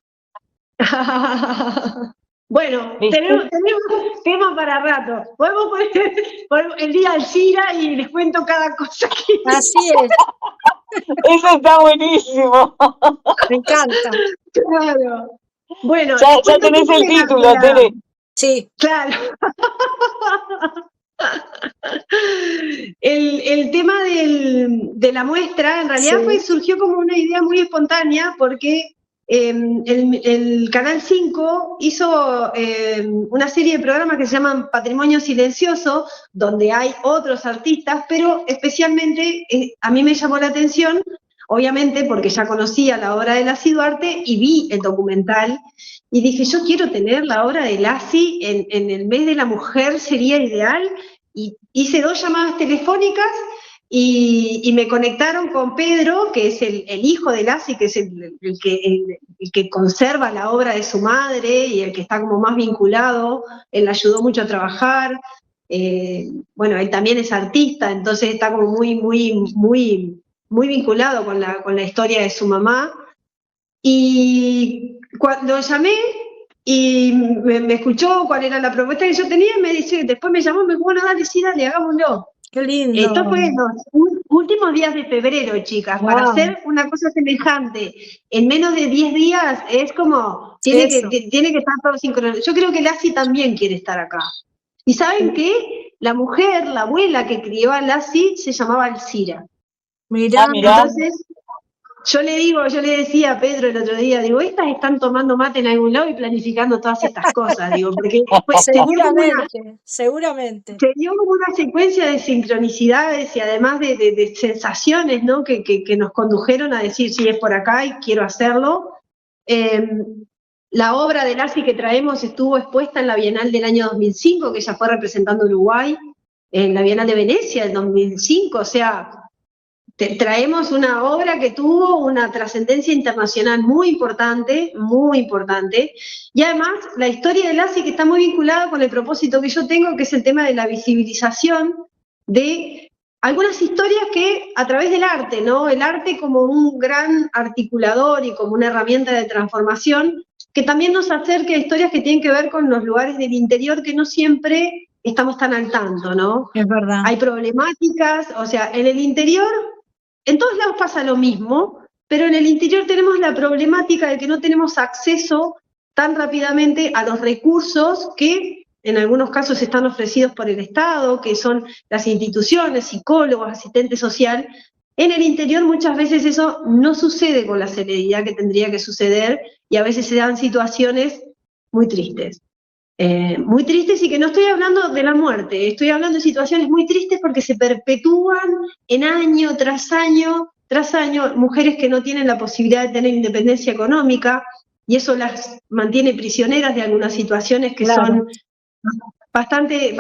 Bueno, ¿Viste? tenemos tema para rato. Podemos poner el día del Cira y les cuento cada cosa que... Así es, Eso está buenísimo. me encanta. Claro. Bueno, Ya les cuento tenés el título, Tere. Sí, Claro. El tema de la muestra en realidad sí. surgió como una idea muy espontánea porque el Canal 5 hizo una serie de programas que se llaman Patrimonio Silencioso, donde hay otros artistas, pero especialmente a mí me llamó la atención, obviamente porque ya conocía la obra de Lassi Duarte y vi el documental, y dije, yo quiero tener la obra de Lassi en el mes de la mujer, sería ideal, y hice 2 llamadas telefónicas y me conectaron con Pedro, que es el hijo de Lassi, que es el que conserva la obra de su madre y el que está como más vinculado. Él la ayudó mucho a trabajar. Bueno, él también es artista, entonces está como muy vinculado con la historia de su mamá. Y cuando llamé y me escuchó cuál era la propuesta que yo tenía, me dice, después me llamó, me dijo, bueno, dale, sí, dale, hagámoslo. Qué lindo. Esto fue en los últimos días de febrero, chicas. Wow. Para hacer una cosa semejante en menos de 10 días es como, tiene que estar todo sincronizado. Yo creo que Lassi también quiere estar acá. ¿Y saben qué? La mujer, la abuela que crió a Lassi se llamaba Alcira. Mirá. Entonces, yo le decía a Pedro el otro día, digo, estas están tomando mate en algún lado y planificando todas estas cosas, digo, porque Seguramente. se dio como una secuencia de sincronicidades y además de sensaciones, ¿no? que nos condujeron a decir, sí, es por acá y quiero hacerlo. La obra de Lassi que traemos estuvo expuesta en la Bienal del año 2005, que ella fue representando Uruguay, en la Bienal de Venecia del 2005, o sea, traemos una obra que tuvo una trascendencia internacional muy importante, y además la historia de Lassi que está muy vinculada con el propósito que yo tengo, que es el tema de la visibilización de algunas historias que a través del arte, ¿no? El arte como un gran articulador y como una herramienta de transformación, que también nos acerca a historias que tienen que ver con los lugares del interior que no siempre estamos tan al tanto, ¿no? Es verdad. Hay problemáticas, o sea, en el interior, en todos lados pasa lo mismo, pero en el interior tenemos la problemática de que no tenemos acceso tan rápidamente a los recursos que en algunos casos están ofrecidos por el Estado, que son las instituciones, psicólogos, asistentes social. En el interior muchas veces eso no sucede con la celeridad que tendría que suceder y a veces se dan situaciones muy tristes. Muy tristes, y que no estoy hablando de la muerte, estoy hablando de situaciones muy tristes porque se perpetúan en año tras año, mujeres que no tienen la posibilidad de tener independencia económica, y eso las mantiene prisioneras de algunas situaciones que son bastante,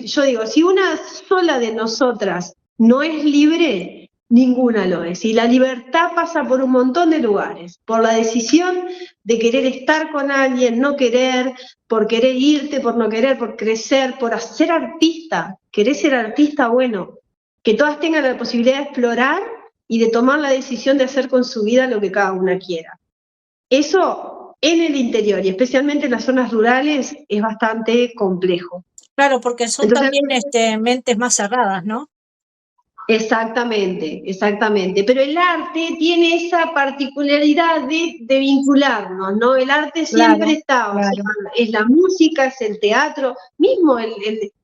yo digo, si una sola de nosotras no es libre, ninguna lo es. Y la libertad pasa por un montón de lugares, por la decisión de querer estar con alguien, no querer, por querer irte, por no querer, por crecer, por ser artista. ¿Querés ser artista? Bueno, que todas tengan la posibilidad de explorar y de tomar la decisión de hacer con su vida lo que cada una quiera. Eso en el interior y especialmente en las zonas rurales es bastante complejo. Claro, porque son también mentes más cerradas, ¿no? Exactamente. Pero el arte tiene esa particularidad de vincularnos, ¿no? El arte siempre está, o sea, es la música, es el teatro, mismo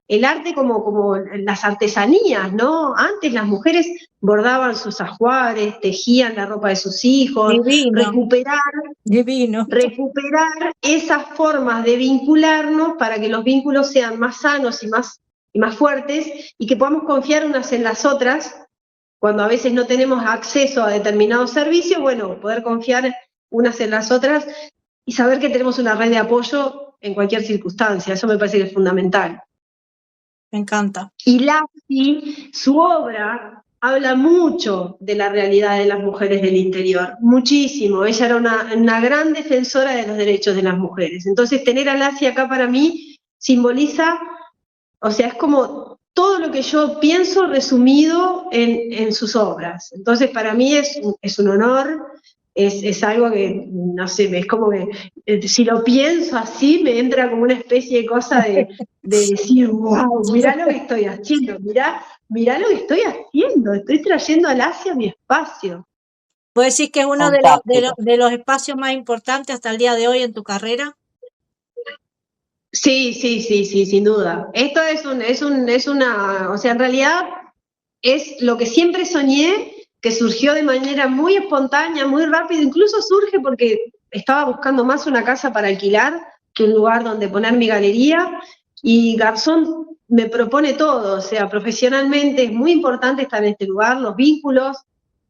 el arte como las artesanías, ¿no? Antes las mujeres bordaban sus ajuares, tejían la ropa de sus hijos, Divino, divino. recuperar esas formas de vincularnos para que los vínculos sean más sanos y más fuertes y que podamos confiar unas en las otras. Cuando a veces no tenemos acceso a determinados servicios, bueno, poder confiar unas en las otras y saber que tenemos una red de apoyo en cualquier circunstancia. Eso me parece que es fundamental. Me encanta. Y Lassi, su obra, habla mucho de la realidad de las mujeres del interior, muchísimo. Ella era una gran defensora de los derechos de las mujeres. Entonces, tener a Lassi acá para mí simboliza, o sea, es como todo lo que yo pienso resumido en sus obras. Entonces, para mí es un honor, es algo que, no sé, es como que si lo pienso así, me entra como una especie de cosa de decir, wow, mirá lo que estoy haciendo, mirá lo que estoy haciendo, estoy trayendo a Lassi a mi espacio. ¿Puedo decir que es uno de los espacios más importantes hasta el día de hoy en tu carrera? Sí, sin duda. Esto es una, o sea, en realidad es lo que siempre soñé, que surgió de manera muy espontánea, muy rápido, incluso surge porque estaba buscando más una casa para alquilar que un lugar donde poner mi galería, y Garzón me propone todo, o sea, profesionalmente es muy importante estar en este lugar, los vínculos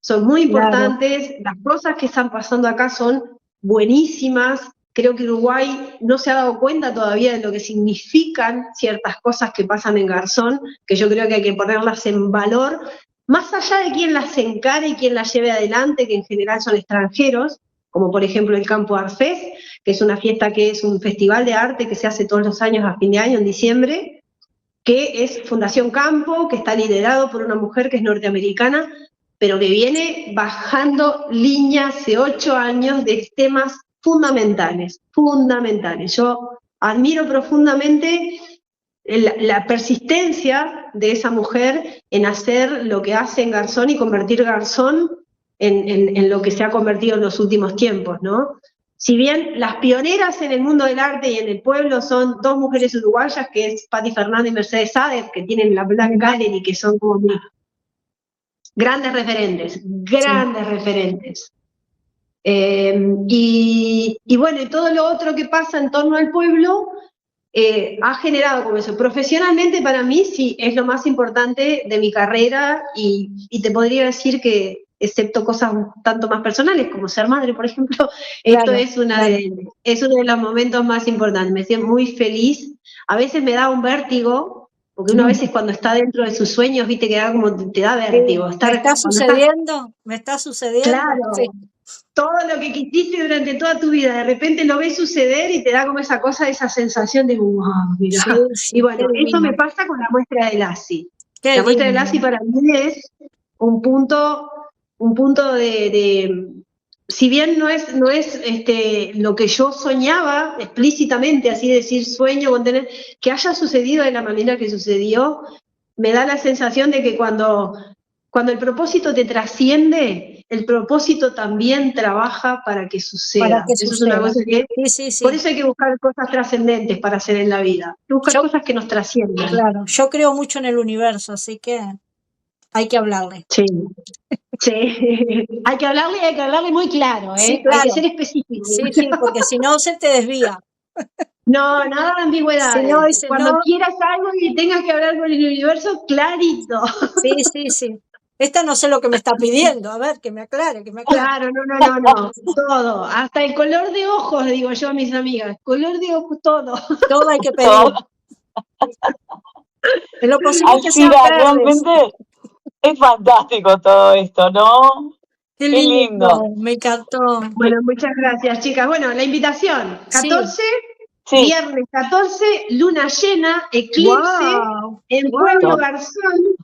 son muy importantes, las cosas que están pasando acá son buenísimas. Creo que Uruguay no se ha dado cuenta todavía de lo que significan ciertas cosas que pasan en Garzón, que yo creo que hay que ponerlas en valor, más allá de quién las encare y quién las lleve adelante, que en general son extranjeros, como por ejemplo el Campo Arfés, que es una fiesta que es un festival de arte que se hace todos los años a fin de año, en diciembre, que es Fundación Campo, que está liderado por una mujer que es norteamericana, pero que viene bajando líneas hace 8 años de temas fundamentales. Yo admiro profundamente la persistencia de esa mujer en hacer lo que hace en Garzón y convertir Garzón en lo que se ha convertido en los últimos tiempos, ¿no? Si bien las pioneras en el mundo del arte y en el pueblo son 2 mujeres uruguayas, que es Patti Fernández y Mercedes Sades, que tienen la Black Gallery, que son como grandes referentes. Y bueno, y todo lo otro que pasa en torno al pueblo ha generado como eso. Profesionalmente para mí sí es lo más importante de mi carrera, y te podría decir que, excepto cosas un tanto más personales, como ser madre, por ejemplo, esto es uno de los momentos más importantes. Me siento muy feliz. A veces me da un vértigo, porque uno a veces cuando está dentro de sus sueños, viste que da como te da vértigo. ¿Me está sucediendo? Claro. Sí. Todo lo que quisiste durante toda tu vida, de repente lo ves suceder y te da como esa cosa, esa sensación de wow, mirá. Sí, y bueno, eso me pasa con la muestra de Lassi. La muestra de Lassi para mí es un punto de si bien no es lo que yo soñaba explícitamente, así decir sueño con tener, que haya sucedido de la manera que sucedió, me da la sensación de que cuando el propósito te trasciende, el propósito también trabaja para que suceda. Eso es una cosa que... Sí. Por eso hay que buscar cosas trascendentes para hacer en la vida. Hay que buscar cosas que nos trasciendan. Claro, yo creo mucho en el universo, así que hay que hablarle. Sí. Hay que hablarle muy claro, ¿eh? Sí, claro. Hay que ser específico. Sí, porque si no se te desvía. No, nada de ambigüedades. Cuando quieras algo y tengas que hablar con el universo, clarito. Sí. Esta no sé lo que me está pidiendo, a ver, que me aclare. Claro, no, todo, hasta el color de ojos, digo yo a mis amigas, color de ojos, todo. Todo hay que pedir. En lo posible que sean realmente es fantástico todo esto, ¿no? Qué lindo, me encantó. Bueno, muchas gracias, chicas. Bueno, la invitación, 14... Sí. Viernes 14, luna llena, eclipse, en Pueblo Garzón,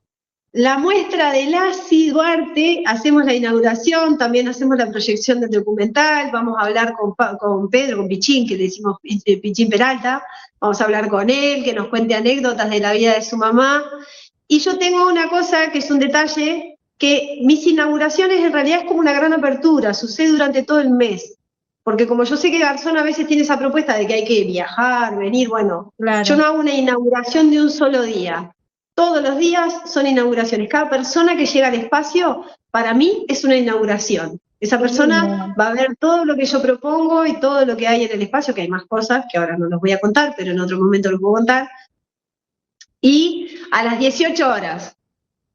la muestra de Lassi Duarte, hacemos la inauguración, también hacemos la proyección del documental, vamos a hablar con Pedro, con Pichín, que le decimos Pichín Peralta, vamos a hablar con él, que nos cuente anécdotas de la vida de su mamá. Y yo tengo una cosa que es un detalle, que mis inauguraciones en realidad es como una gran apertura, sucede durante todo el mes. porque como yo sé que Garzón a veces tiene esa propuesta de que hay que viajar, venir, bueno, Claro. yo no hago una inauguración de un solo día. Todos los días son inauguraciones. Cada persona que llega al espacio, para mí, es una inauguración. Esa persona va a ver todo lo que yo propongo y todo lo que hay en el espacio, que hay más cosas que ahora no los voy a contar, pero en otro momento los puedo contar. Y a las 18 horas,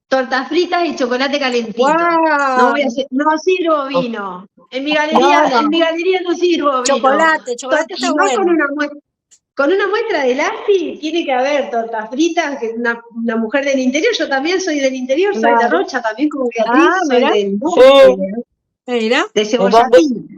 tortas fritas y chocolate calentito. ¡Guau! No sirvo vino. En mi No, galería, no. en mi galería no sirvo vino. Chocolate está Y más bueno. con una muestra de Lasti tiene que haber tortas fritas, que una mujer del interior, yo también soy del interior, soy de Claro. Rocha también como Beatriz, Ah, soy mira. del Sí, Mira. de ¿de dónde? Cebollatín.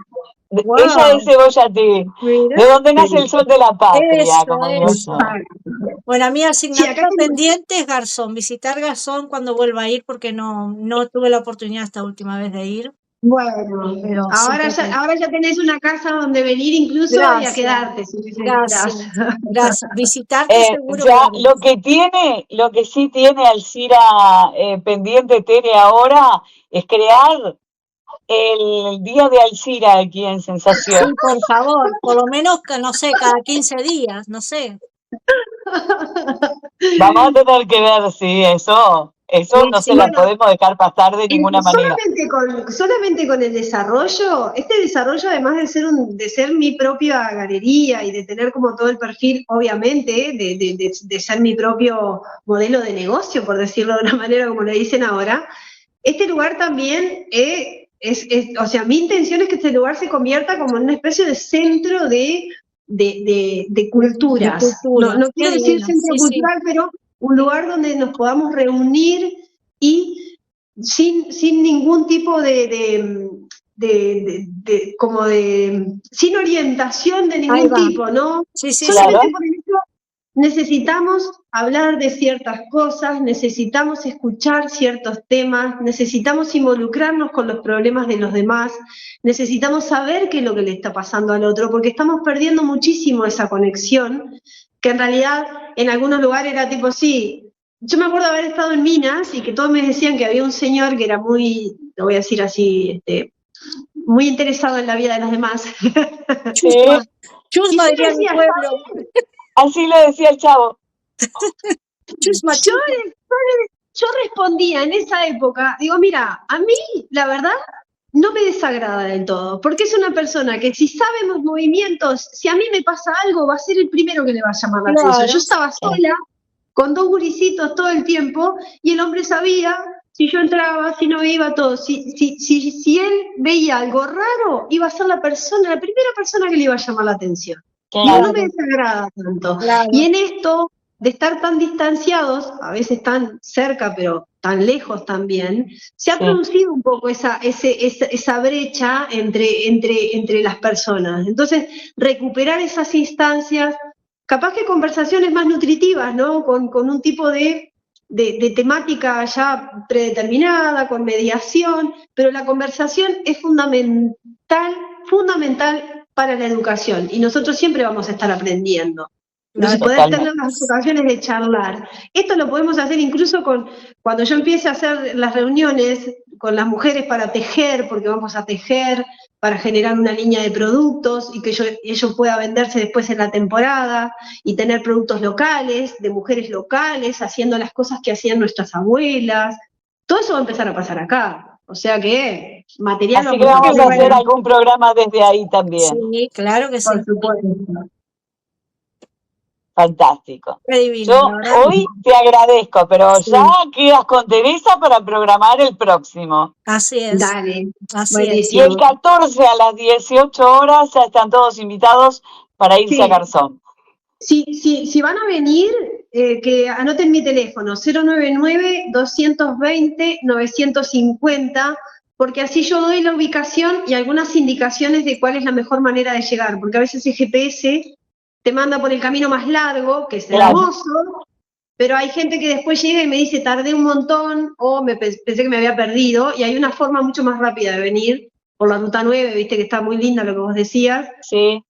Ella es Cebollatí, Mira. de donde nace el Sí. sol de la patria, Eso, como digo eso. yo. Bueno, a mi Sí, acá asignatura tenemos. pendiente es Garzón, visitar Garzón cuando vuelva a ir, porque no tuve la oportunidad esta última vez de ir, Bueno, pero sí ahora ya tenés una casa donde venir incluso y a Gracias, quedarte si gracias, necesitas. gracias. Visitarte seguro Ya voy. lo que sí tiene Alcira pendiente Tere ahora es crear el día de Alcira aquí en Sí, Sensación. por favor, por lo menos, no sé, cada 15 días, no sé. Vamos a tener que ver si eso Sí, no sí. se la Bueno, podemos dejar pasar de ninguna manera. solamente con el desarrollo, este desarrollo además de ser mi propia galería y de tener como todo el perfil, obviamente, de ser mi propio modelo de negocio, por decirlo de una manera como le dicen ahora, este lugar también o sea, mi intención es que este lugar se convierta como en una especie de centro de De culturas. cultura. No Qué quiero decir divino. centro Sí, sí. cultural, pero un lugar donde nos podamos reunir y sin ningún tipo sin orientación de Ahí ningún va. tipo, ¿no? Sí, sí, sí. Claro. Solamente por ejemplo, necesitamos hablar de ciertas cosas, necesitamos escuchar ciertos temas, necesitamos involucrarnos con los problemas de los demás, necesitamos saber qué es lo que le está pasando al otro, porque estamos perdiendo muchísimo esa conexión, que en realidad en algunos lugares era tipo, sí, yo me acuerdo de haber estado en Minas y que todos me decían que había un señor que era muy, lo voy a decir así, muy interesado en la vida de los demás. Chusma. Sí, Y Chusma yo diría en mi decía, pueblo. así le decía el chavo. Chusma, yo chusma. Yo respondía en esa época, digo, mira, a mí, la verdad, no me desagrada del todo, porque es una persona que si sabe los movimientos, si a mí me pasa algo, va a ser el primero que le va a llamar la atención. Yo Claro. estaba sola, con dos gurisitos todo el tiempo, y el hombre sabía si yo entraba, si no iba, todo. Si él veía algo raro, iba a ser la primera persona que le iba a llamar la atención. Digo, no me Claro, desagrada tanto. claro. Y en esto de estar tan distanciados, a veces tan cerca, pero tan lejos también, se ha Sí. producido un poco esa brecha entre las personas. Entonces, recuperar esas instancias, capaz que conversaciones más nutritivas, ¿no? Con un tipo de temática ya predeterminada, con mediación, pero la conversación es fundamental para la educación y nosotros siempre vamos a estar aprendiendo. Entonces, Claro. poder tener Totalmente. las ocasiones de charlar. Esto lo podemos hacer incluso cuando yo empiece a hacer las reuniones con las mujeres para tejer, porque vamos a tejer, para generar una línea de productos y que ellos puedan venderse después en la temporada y tener productos locales, de mujeres locales, haciendo las cosas que hacían nuestras abuelas. Todo eso va a empezar a pasar acá. O sea que material Así que vamos a vamos a hacer tener, algún programa desde ahí también. Sí, claro que sí. por supuesto. Fantástico. Qué divino, Yo la verdad. hoy te agradezco, pero Sí. ya quedas con Teresa para programar el próximo. Así es. Dale, Así Y el buenísimo. 14 a las 18 horas ya están todos invitados para irse Sí. a Garzón. Si van a venir, que anoten mi teléfono, 099-220-950, porque así yo doy la ubicación y algunas indicaciones de cuál es la mejor manera de llegar, porque a veces el GPS te manda por el camino más largo, que es Claro. hermoso, pero hay gente que después llega y me dice, tardé un montón, o pensé que me había perdido, y hay una forma mucho más rápida de venir por la ruta 9, viste que está muy linda lo que vos decías, Sí,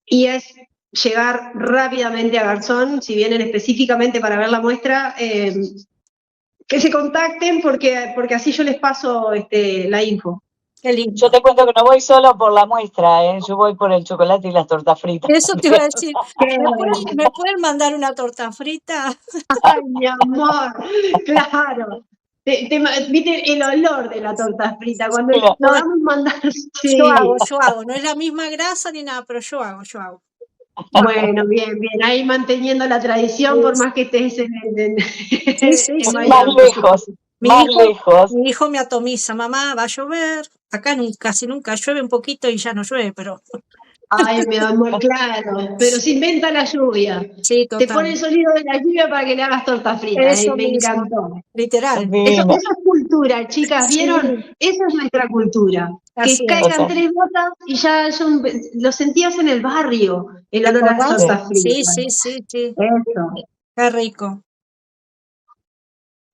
y es llegar rápidamente a Garzón, si vienen específicamente para ver la muestra, que se contacten porque así yo les paso la info. Qué lindo. Yo te cuento que no voy solo por la muestra, ¿eh? Yo voy por el chocolate y las tortas fritas. Eso te iba a decir. Qué ¿Me bueno. pueden mandar una torta frita? Ay, mi amor, claro. Viste el olor de la torta frita, cuando Claro. podamos mandar, Yo sí. hago. No es la misma grasa ni nada, pero yo hago. Bueno, bien, bien, ahí manteniendo la tradición, por más que estés Sí. en Más Miami. lejos, más lejos. Mi hijo me atomiza, mamá, va a llover. Acá casi nunca llueve, un poquito y ya no llueve, pero Ay, mi amor, claro, pero se inventa la lluvia. sí, Te pone el total. sonido de la lluvia para que le hagas tortas fritas, Eso me mismo, encantó. literal. Eso Divino. es cultura, chicas, Sí, ¿vieron? Esa es nuestra cultura. así Que es. caigan Total. 3 gotas y ya lo sentías en el barrio, el ¿Te olor a las acordás? tortas Sí. fritas. Eso. Qué rico.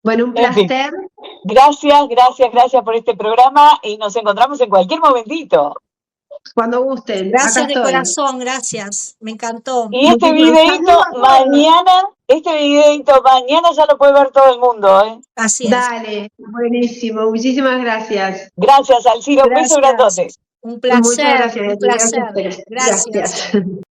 Bueno, un En fin, placer. gracias por este programa y nos encontramos en cualquier momentito. Cuando gusten, acá Gracias de estoy. corazón, gracias. Me encantó. Y este Muchísimas videito saludos a todos. mañana ya lo puede ver todo el mundo, ¿eh? Así es. Dale, buenísimo, muchísimas gracias. Gracias, Alcira, un beso Gracias. grandote. Un Muchas placer, gracias, un gracias a placer. ustedes. Gracias. Gracias.